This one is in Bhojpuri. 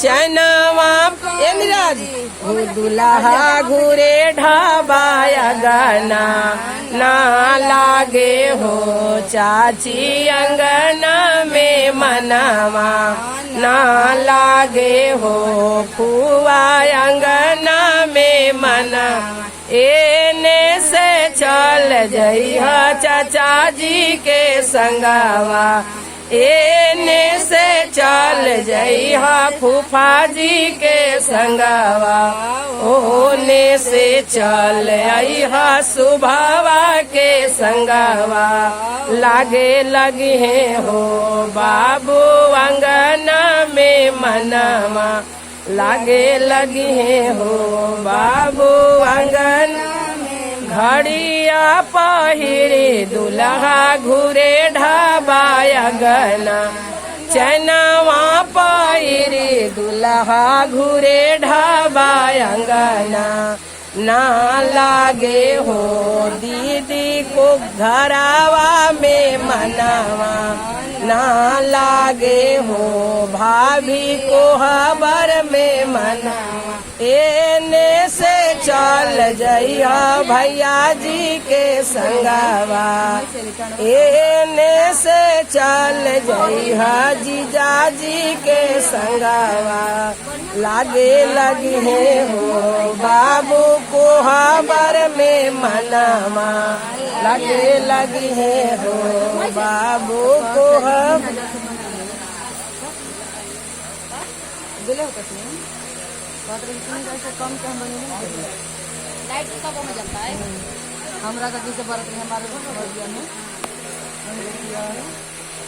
चनवा इंद्राज दुल्हा घूरे ढाबाया गाना ना लागे हो चाची अंगना में मनवा ना लागे हो फुआ अंगना में मना एने से चल जइहा चाचा जी के संगवा एने से चल जइहा फूफा जी के संगवा ओने से चल अइहा सुभावा के संगवा लागे लगे हो बाबू अंगना में मनवा लागे लगे हो बाबू अंगना घड़िया पहिरे दुल्हा घूरे ढाबाया गना चनवा पहिरे दुल्हा घूरे ढाबाया गना ना लागे हो दीदी को घरावा में मनावा ना लागे हो भाभी को हबर में मनावा एने से चल जइहा भैया जी के संगवा एने से चल जइहा जीजा जी के संगवा लागे लगे हो बाबू को हबर में मनावा लागे लगे हो बाबू को कम के हम लाइट कब हो जाता है हमरा का किसे बात हमारे